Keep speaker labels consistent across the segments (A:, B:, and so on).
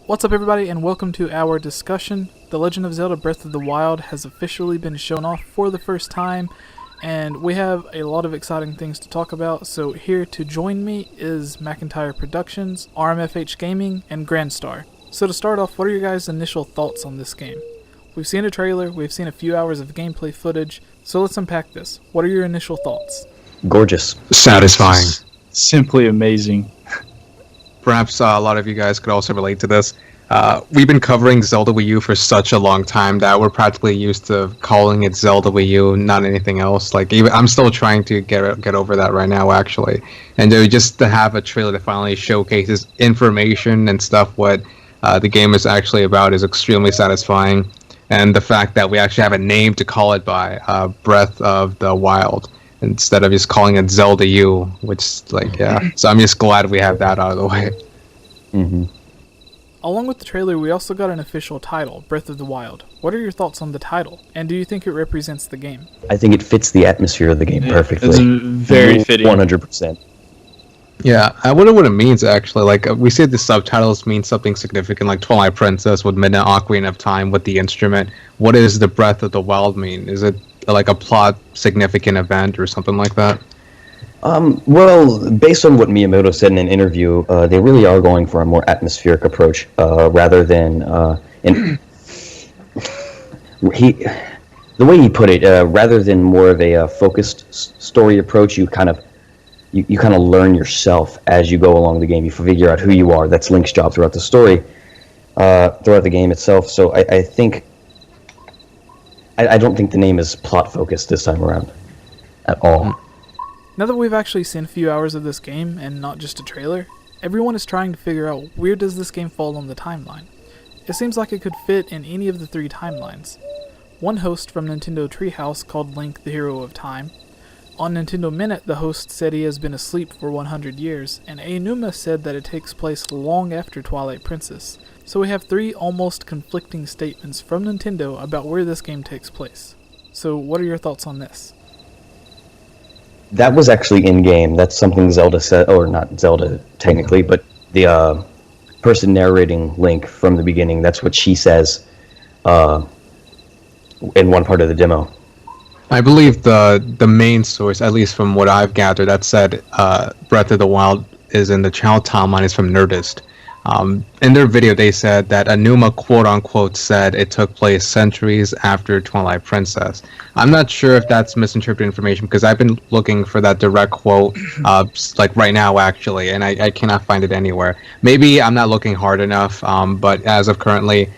A: What's up everybody and welcome to our discussion. The Legend of Zelda Breath of the Wild has officially been shown off for the first time, and we have a lot of exciting things to talk about. So here to join me is Macintyre Productions, RMFH Gaming, and Grand Star. So to start off, what are your guys' initial thoughts on this game? We've seen a trailer, we've seen a few hours of gameplay footage, so let's unpack this. What are your initial thoughts?
B: Gorgeous.
C: Satisfying.
D: Simply amazing.
C: Perhaps a lot of you guys could also relate to this. We've been covering Zelda Wii U for such a long time that we're practically used to calling it Zelda Wii U, not anything else. Like, even I'm still trying to get over that right now, actually. And just to have a trailer that finally showcases information and stuff what the game is actually about is extremely satisfying. And the fact that we actually have a name to call it by, Breath of the Wild, instead of just calling it Zelda U, which, like, yeah. So I'm just glad we have that out of the way.
B: Mm-hmm.
A: Along with the trailer, we also got an official title, Breath of the Wild. What are your thoughts on the title, and do you think it represents the game?
B: I think it fits the atmosphere of the game perfectly.
D: It's very fitting.
B: 100%.
C: Yeah, I wonder what it means, actually. Like, we see the subtitles mean something significant, like Twilight Princess with Midnight Ocarina of Time with the instrument. What does the Breath of the Wild mean? Is it like a plot significant event or something like that?
B: Well, based on what Miyamoto said in an interview, they really are going for a more atmospheric approach, rather than the way he put it, rather than more of a focused story approach. You kind of learn yourself as you go along the game. You figure out who you are. That's Link's job throughout the story, throughout the game itself. So I think. I don't think the name is plot focused this time around at all.
A: Now that we've actually seen a few hours of this game, and not just a trailer, everyone is trying to figure out where does this game fall on the timeline. It seems like it could fit in any of the three timelines. One host from Nintendo Treehouse called Link the Hero of Time. On Nintendo Minute, the host said he has been asleep for 100 years, and Aonuma said that it takes place long after Twilight Princess. So we have three almost conflicting statements from Nintendo about where this game takes place. So what are your thoughts on this?
B: That was actually in-game. That's something Zelda said, or not Zelda technically, but the person narrating Link from the beginning, that's what she says in one part of the demo.
C: I believe the main source, at least from what I've gathered, that said Breath of the Wild is in the child timeline is from Nerdist. In their video, they said that Aonuma quote-unquote said it took place centuries after Twilight Princess. I'm not sure if that's misinterpreted information, because I've been looking for that direct quote, like right now, actually, and I cannot find it anywhere. Maybe I'm not looking hard enough, but as of currently,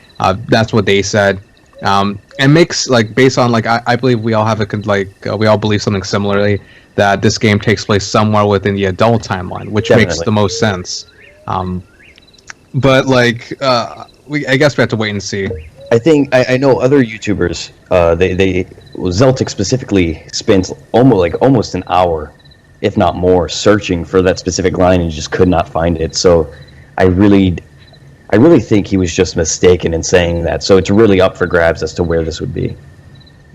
C: that's what they said. And makes, like, based on, like, I believe we all have we all believe something similarly, that this game takes place somewhere within the adult timeline, which
B: Definitely
C: makes the most sense. But, like, I guess we have to wait and see.
B: I think I know other YouTubers. Zeltic specifically spent almost an hour, if not more, searching for that specific line and just could not find it. So I really think he was just mistaken in saying that. So it's really up for grabs as to where this would be.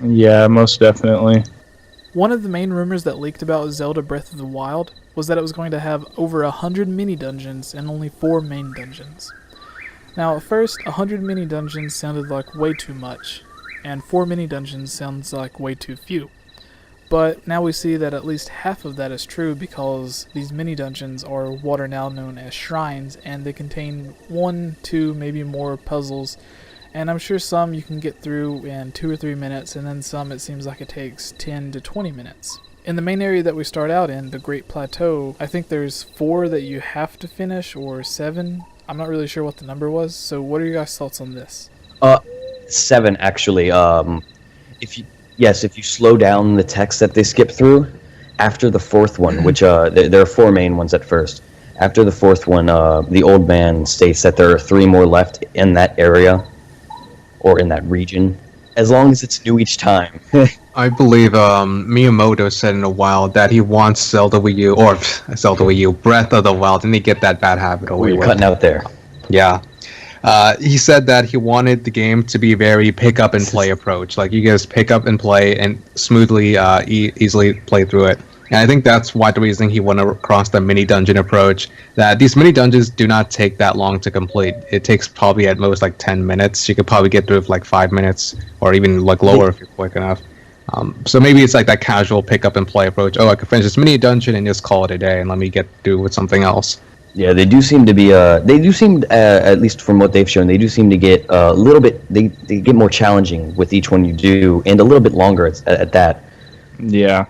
D: Yeah, most definitely.
A: One of the main rumors that leaked about Zelda Breath of the Wild was that it was going to have over 100 mini-dungeons and only 4 main dungeons. Now, at first, 100 mini-dungeons sounded like way too much, and 4 mini-dungeons sounds like way too few. But now we see that at least half of that is true, because these mini-dungeons are what are now known as shrines, and they contain 1, 2, maybe more puzzles, and I'm sure some you can get through in 2 or 3 minutes, and then some it seems like it takes 10 to 20 minutes. In the main area that we start out in, the Great Plateau, I think there's 4 that you have to finish, or 7. I'm not really sure what the number was, so what are your guys' thoughts on this?
B: 7 actually. If you slow down the text that they skip through, after the 4th one, which there are 4 main ones at first. After the 4th one, the old man states that there are 3 more left in that area, or in that region, as long as it's new each time.
C: I believe Miyamoto said in a while that he wants Zelda Wii U, Breath of the Wild, and they get that bad habit away
B: You're
C: with.
B: cutting out there.
C: Yeah. He said that he wanted the game to be very pick up and play approach. Like, you guys pick up and play and smoothly, easily play through it. And I think that's why the reason he went across the mini dungeon approach. That these mini dungeons do not take that long to complete. It takes probably at most like 10 minutes. You could probably get through it like 5 minutes, or even like lower if you're quick enough. So maybe it's like that casual pick up and play approach. Oh, I can finish this mini dungeon and just call it a day, and let me get through with something else.
B: Yeah, they do seem to be. They do seem, at least from what they've shown, they do seem to get a little bit. They get more challenging with each one you do, and a little bit longer at that.
D: Yeah.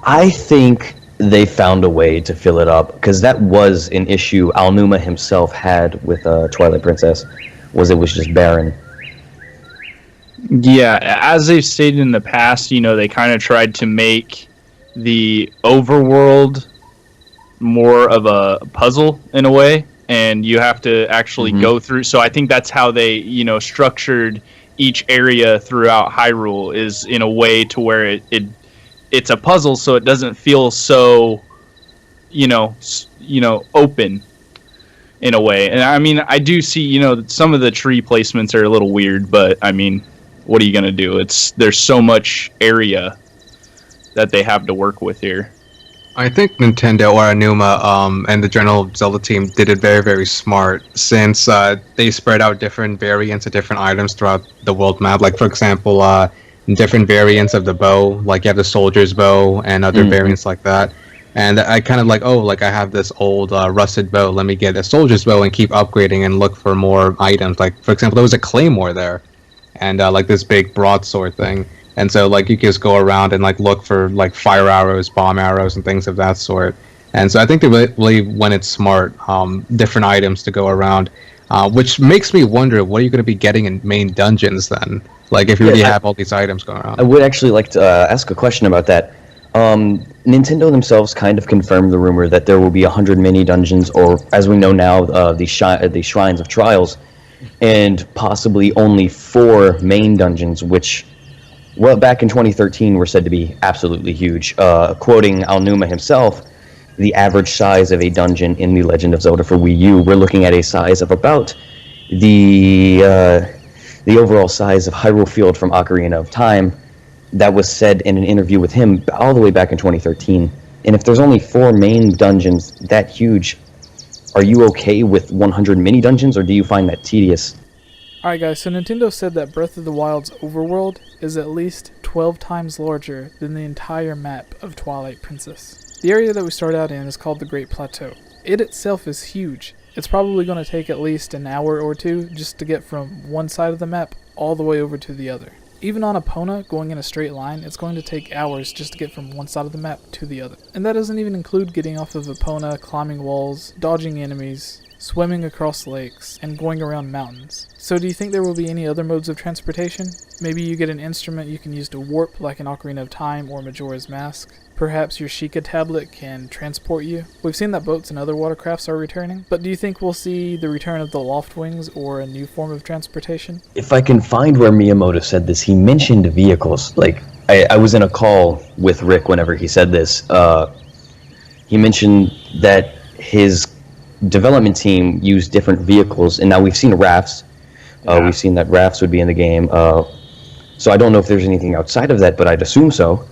B: I think they found a way to fill it up, because that was an issue Alnuma himself had with Twilight Princess, was it was just barren.
D: Yeah, as they've stated in the past, they kind of tried to make the overworld more of a puzzle in a way, and you have to actually go through. So I think that's how they, structured each area throughout Hyrule, is in a way to where it's a puzzle, so it doesn't feel so, open in a way. And I mean, I do see, some of the tree placements are a little weird, but I mean, what are you gonna do? There's so much area that they have to work with here.
C: I think Nintendo or Aonuma and the general Zelda team did it very, very smart, since they spread out different variants of different items throughout the world map. Like, for example, different variants of the bow, like you have the soldier's bow and other variants like that. And I kind of I have this old rusted bow, let me get a soldier's bow and keep upgrading and look for more items. Like, for example, there was a claymore there, and like this big broadsword thing. And so like you just go around and like look for like fire arrows, bomb arrows, and things of that sort. And so I think they really went it smart, different items to go around, which makes me wonder, what are you going to be getting in main dungeons then? Like, if you really have all these items going around.
B: I would actually like to ask a question about that. Nintendo themselves kind of confirmed the rumor that there will be 100 mini dungeons, or as we know now, the Shrines of Trials, and possibly only 4 main dungeons, which, well, back in 2013 were said to be absolutely huge. Quoting Alnuma himself, the average size of a dungeon in The Legend of Zelda for Wii U, we're looking at a size of about the overall size of Hyrule Field from Ocarina of Time. That was said in an interview with him all the way back in 2013. And if there's only 4 main dungeons that huge, are you okay with 100 mini dungeons, or do you find that tedious?
A: Alright guys, so Nintendo said that Breath of the Wild's overworld is at least 12 times larger than the entire map of Twilight Princess. The area that we start out in is called the Great Plateau. It itself is huge. It's probably going to take at least an hour or two just to get from one side of the map all the way over to the other. Even on Epona, going in a straight line, it's going to take hours just to get from one side of the map to the other. And that doesn't even include getting off of Epona, climbing walls, dodging enemies, swimming across lakes, and going around mountains. So do you think there will be any other modes of transportation? Maybe you get an instrument you can use to warp, like an Ocarina of Time or Majora's Mask. Perhaps your Sheikah tablet can transport you. We've seen that boats and other watercrafts are returning, but do you think we'll see the return of the Loft Wings or a new form of transportation?
B: If I can find where Miyamoto said this, he mentioned vehicles. Like, I was in a call with Rick whenever he said this. He mentioned that his development team used different vehicles, and now we've seen rafts. We've seen that rafts would be in the game. So I don't know if there's anything outside of that, but I'd assume so.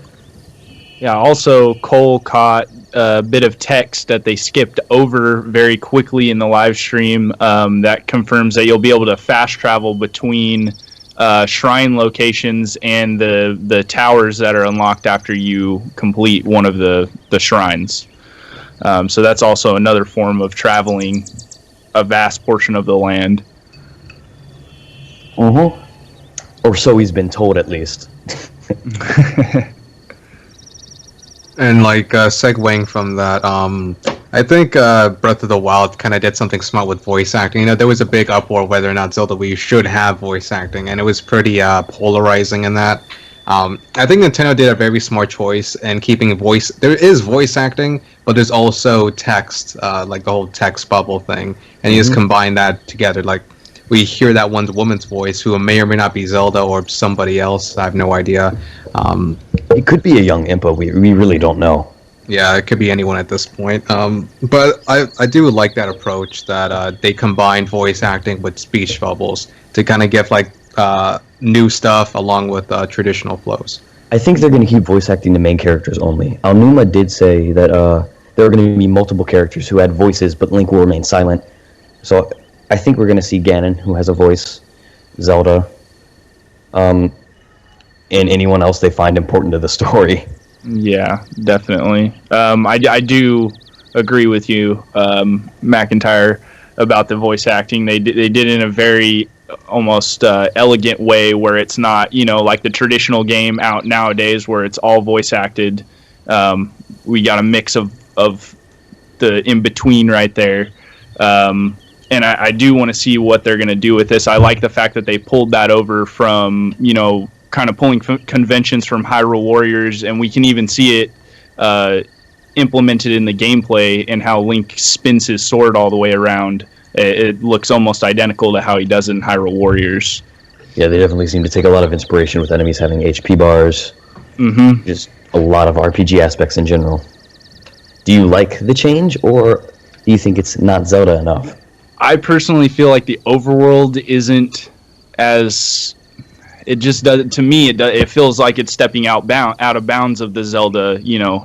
D: Yeah, also Cole caught a bit of text that they skipped over very quickly in the live stream that confirms that you'll be able to fast travel between shrine locations and the towers that are unlocked after you complete one of the shrines. So that's also another form of traveling a vast portion of the land.
B: Or so he's been told, at least.
C: And like segueing from that, I think Breath of the Wild kind of did something smart with voice acting. You know, there was a big uproar whether or not Zelda Wii should have voice acting, and it was pretty polarizing in that. I think Nintendo did a very smart choice in keeping voice. There is voice acting, but there's also text, like the whole text bubble thing, and you just combine that together. Like, we hear that one woman's voice who may or may not be Zelda or somebody else. I have no idea.
B: It could be a young Impa. We really don't know.
C: Yeah, it could be anyone at this point. But I do like that approach that they combine voice acting with speech bubbles to kind of give like new stuff along with traditional flows.
B: I think they're going to keep voice acting the main characters only. Aonuma did say that there are going to be multiple characters who had voices, but Link will remain silent. So I think we're going to see Ganon, who has a voice, Zelda, and anyone else they find important to the story.
D: Yeah, definitely. I do agree with you, Macintyre, about the voice acting. They did it in a very almost elegant way, where it's not, like the traditional game out nowadays where it's all voice acted. We got a mix of the in between right there. And I do want to see what they're going to do with this. I like the fact that they pulled that over from, kind of pulling conventions from Hyrule Warriors, and we can even see it implemented in the gameplay and how Link spins his sword all the way around. It looks almost identical to how he does in Hyrule Warriors.
B: Yeah, they definitely seem to take a lot of inspiration with enemies having HP bars.
D: Mm-hmm.
B: Just a lot of RPG aspects in general. Do you like the change, or do you think it's not Zelda enough?
D: I personally feel like the overworld isn't as... It just does, to me. It feels like it's stepping out of bounds of the Zelda,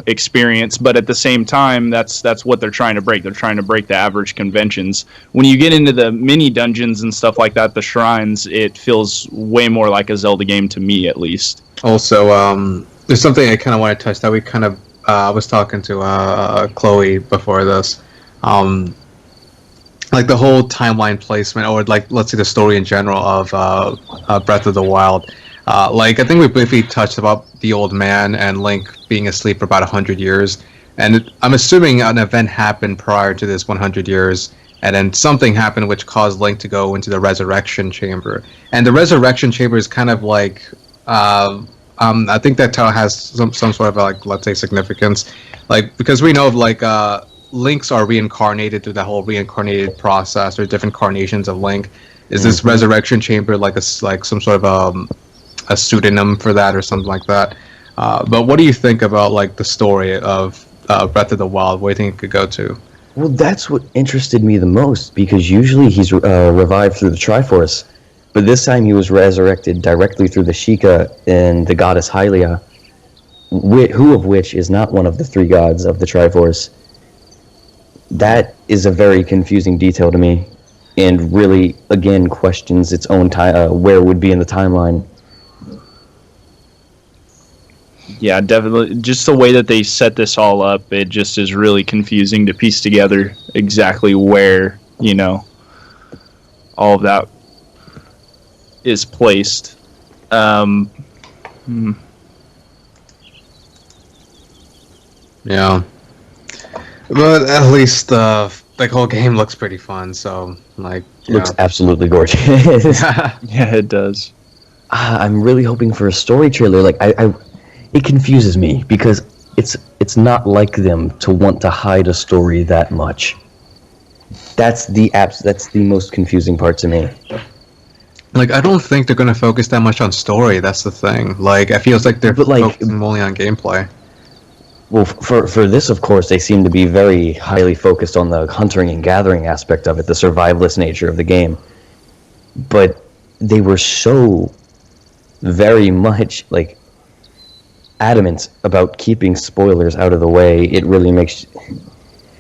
D: experience. But at the same time, that's what they're trying to break. They're trying to break the average conventions. When you get into the mini dungeons and stuff like that, the shrines, it feels way more like a Zelda game to me, at least.
C: Also, there's something I kind of want to touch that we kind of I was talking to Chloe before this. Like the whole timeline placement, or like let's say the story in general of Breath of the Wild. Like I think we briefly touched about the old man and Link being asleep for about 100 years, and I'm assuming an event happened prior to this 100 years, and then something happened which caused Link to go into the Resurrection Chamber. And the Resurrection Chamber is kind of like I think that has some sort of like, let's say, significance, like because we know of like Links are reincarnated through that whole reincarnated process, or different carnations of Link. Is this Resurrection Chamber like some sort of a pseudonym for that, or something like that? But what do you think about like the story of Breath of the Wild? Where do you think it could go to?
B: Well, that's what interested me the most, because usually he's revived through the Triforce, but this time he was resurrected directly through the Sheikah and the goddess Hylia, who of which is not one of the three gods of the Triforce. That is a very confusing detail to me, and really, again, questions its own time, where it would be in the timeline.
D: Yeah, definitely. Just the way that they set this all up, it just is really confusing to piece together exactly where, all of that is placed.
C: Yeah. But at least the whole game looks pretty fun, so like
B: Looks absolutely gorgeous.
D: Yeah, it does.
B: I'm really hoping for a story trailer. Like it confuses me, because it's not like them to want to hide a story that much. That's the most confusing part to me.
C: Like I don't think they're gonna focus that much on story. That's the thing. Like it feels like they're focusing only on gameplay.
B: Well, for this, of course, they seem to be very highly focused on the hunting and gathering aspect of it, the survivalist nature of the game. But they were so very much, like, adamant about keeping spoilers out of the way. It really makes...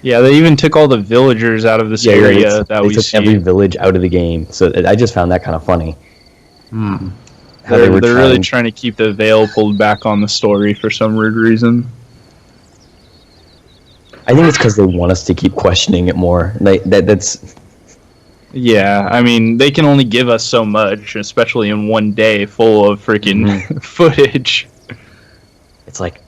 D: Yeah, they even took all the villagers out of this area that we see. They took
B: every village out of the game, so I just found that kind of funny.
D: They're really trying to keep the veil pulled back on the story for some weird reason.
B: I think it's because they want us to keep questioning it more. That's...
D: Yeah, I mean, they can only give us so much, especially in one day full of freaking footage.
B: It's like...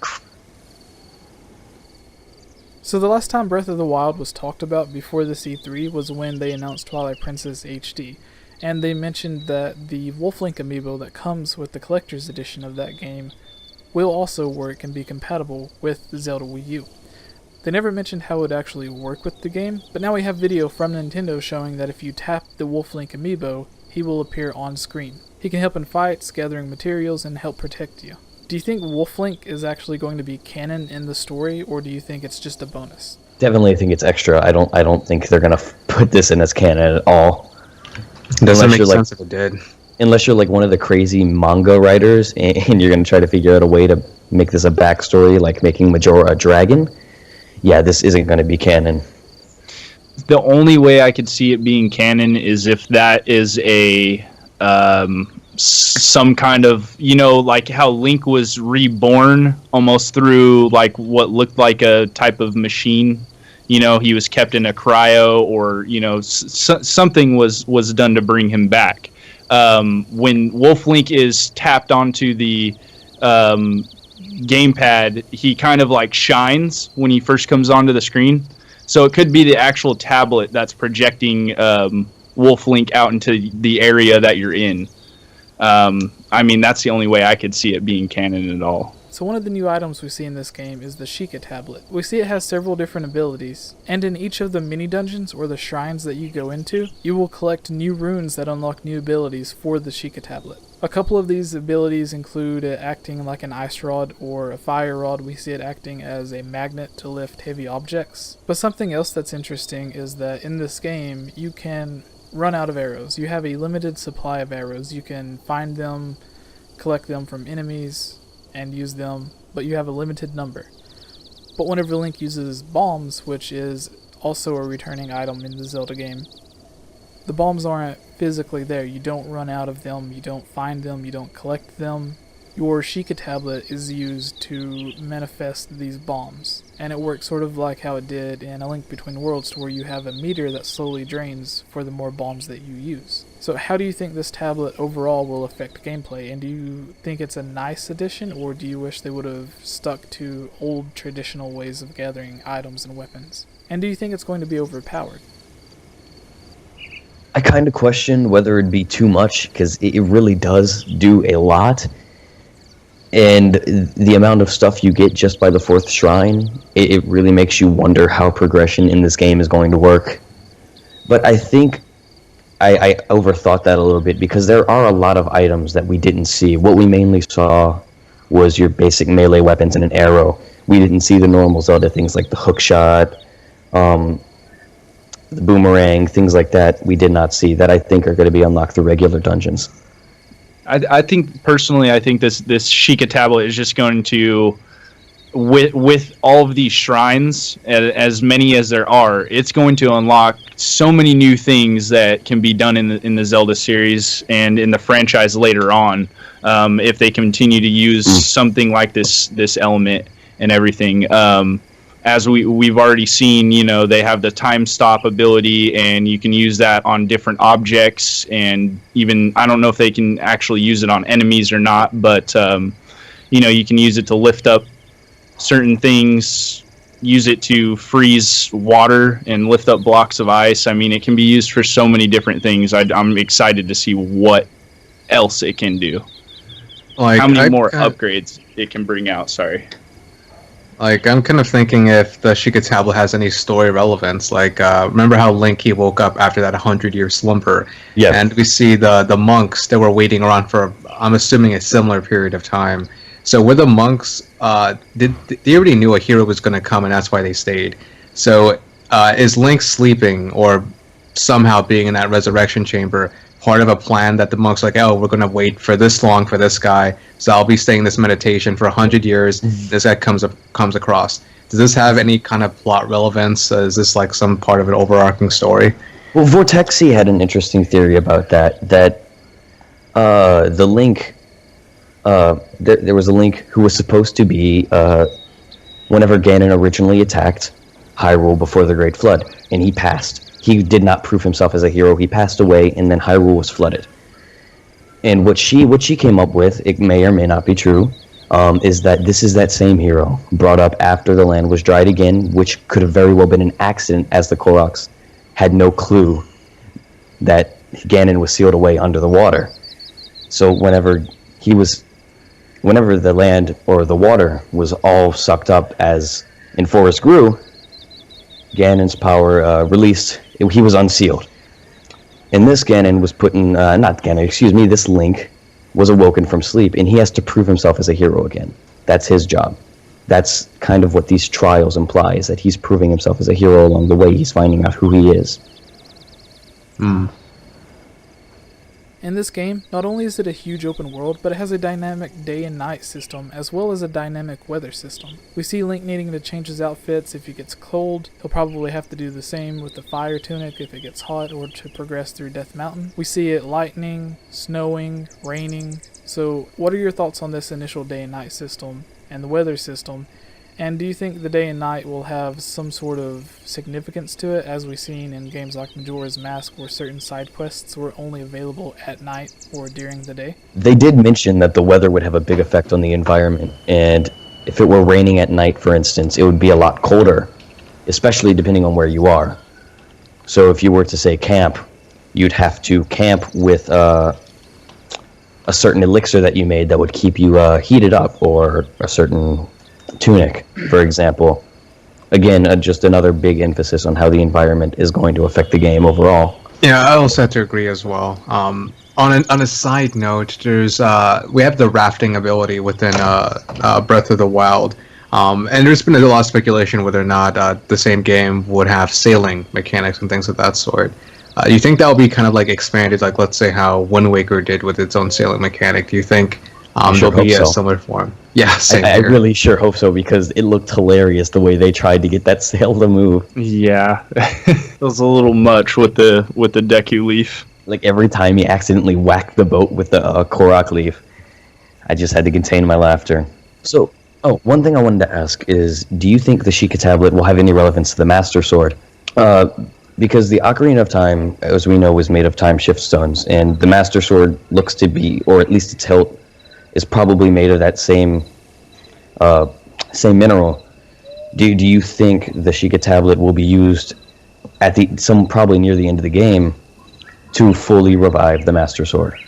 A: So the last time Breath of the Wild was talked about before the E3 was when they announced Twilight Princess HD, and they mentioned that the Wolf Link amiibo that comes with the collector's edition of that game will also work and be compatible with the Zelda Wii U. They never mentioned how it would actually work with the game, but now we have video from Nintendo showing that if you tap the Wolf Link amiibo, he will appear on screen. He can help in fights, gathering materials, and help protect you. Do you think Wolf Link is actually going to be canon in the story, or do you think it's just a bonus?
B: Definitely think it's extra. I don't think they're gonna put this in as canon at all.
C: Doesn't make sense if it did.
B: unless you're like one of the crazy manga writers and you're going to try to figure out a way to make this a backstory, like making Majora a dragon, yeah, this isn't going to be canon.
D: The only way I could see it being canon is if that is a some kind of, you know, like how Link was reborn almost through like what looked like a type of machine. You know, he was kept in a cryo, or you know, something was done to bring him back. When Wolf Link is tapped onto the gamepad, he kind of like shines when he first comes onto the screen. So it could be the actual tablet that's projecting Wolf Link out into the area that you're in. I mean, that's the only way I could see it being canon at all.
A: So one of the new items we see in this game is the Sheikah tablet. We see it has several different abilities, and in each of the mini dungeons or the shrines that you go into, you will collect new runes that unlock new abilities for the Sheikah tablet. A couple of these abilities include it acting like an ice rod or a fire rod. We see it acting as a magnet to lift heavy objects. But something else that's interesting is that in this game, you can run out of arrows. You have a limited supply of arrows. You can find them, collect them from enemies, and use them, but you have a limited number. But whenever Link uses bombs, which is also a returning item in the Zelda game, the bombs aren't physically there. You don't run out of them, you don't find them, you don't collect them. Your Sheikah tablet is used to manifest these bombs, and it works sort of like how it did in A Link Between Worlds, to where you have a meter that slowly drains for the more bombs that you use. So how do you think this tablet overall will affect gameplay, and do you think it's a nice addition, or do you wish they would have stuck to old traditional ways of gathering items and weapons? And do you think it's going to be overpowered?
B: I kind of question whether it'd be too much, because it really does do a lot. And the amount of stuff you get just by the 4th shrine, it really makes you wonder how progression in this game is going to work. But I think I overthought that a little bit, because there are a lot of items that we didn't see. What we mainly saw was your basic melee weapons and an arrow. We didn't see the normal Zelda things like the hook shot, the boomerang, things like that we did not see, that I think are going to be unlocked through regular dungeons.
D: I think personally, I think this Sheikah tablet is just going to, with all of these shrines, as many as there are, it's going to unlock so many new things that can be done in the Zelda series and in the franchise later on, if they continue to use something like this element and everything. As we've already seen, you know, they have the time stop ability, and you can use that on different objects, and even, I don't know if they can actually use it on enemies or not, but you know, you can use it to lift up certain things, use it to freeze water and lift up blocks of ice. I mean, it can be used for so many different things. I'm excited to see what else it can do. Like, how many more upgrades it can bring out, sorry.
C: Like, I'm kind of thinking if the Sheikah tablet has any story relevance. Like, remember how Link, he woke up after that 100-year slumber? Yeah. And we see the monks that were waiting around for, I'm assuming, a similar period of time. So with the monks, they already knew a hero was going to come, and that's why they stayed. So is Link sleeping, or somehow being in that resurrection chamber, part of a plan that the monks like, oh, we're going to wait for this long for this guy, so I'll be staying in this meditation for 100 years, this guy comes across. Does this have any kind of plot relevance? Is this like some part of an overarching story?
B: Well, Vortexy had an interesting theory about that the Link, there was a Link who was supposed to be, whenever Ganon originally attacked Hyrule before the Great Flood, and he passed. He did not prove himself as a hero. He passed away, and then Hyrule was flooded. And what she came up with, it may or may not be true, is that this is that same hero brought up after the land was dried again, which could have very well been an accident, as the Koroks had no clue that Ganon was sealed away under the water. So whenever the land or the water was all sucked up as in Forest grew, Ganon's power released. He was unsealed. And this Ganon was put in, this Link was awoken from sleep, and he has to prove himself as a hero again. That's his job. That's kind of what these trials imply, is that he's proving himself as a hero along the way. He's finding out who he is.
C: Hmm.
B: Hmm.
A: In this game, not only is it a huge open world, but it has a dynamic day and night system, as well as a dynamic weather system. We see Link needing to change his outfits if he gets cold. He'll probably have to do the same with the fire tunic if it gets hot, or to progress through Death Mountain. We see it lightning, snowing, raining. So what are your thoughts on this initial day and night system and the weather system? And do you think the day and night will have some sort of significance to it, as we've seen in games like Majora's Mask, where certain side quests were only available at night or during the day?
B: They did mention that the weather would have a big effect on the environment, and if it were raining at night, for instance, it would be a lot colder, especially depending on where you are. So if you were to say camp, you'd have to camp with a certain elixir that you made that would keep you heated up, or a certain tunic, for example. Again, just another big emphasis on how the environment is going to affect the game overall.
C: Yeah, I also have to agree as well. On a side note, there's we have the rafting ability within Breath of the Wild, and there's been a lot of speculation whether or not the same game would have sailing mechanics and things of that sort. Do you think that will be kind of like expanded, like let's say how Wind Waker did with its own sailing mechanic? Do you think there'll be a similar form? Yeah, same
B: I
C: here.
B: really sure hope so, because it looked hilarious the way they tried to get that sail to move.
D: Yeah, it was a little much with the Deku leaf.
B: Like every time he accidentally whacked the boat with the Korok leaf, I just had to contain my laughter. So, one thing I wanted to ask is, do you think the Sheikah tablet will have any relevance to the Master Sword? Because the Ocarina of Time, as we know, was made of time shift stones, and the Master Sword looks to be, or at least its hilt, is probably made of that same mineral. Do you think the Sheikah tablet will be used at probably near the end of the game to fully revive the Master Sword?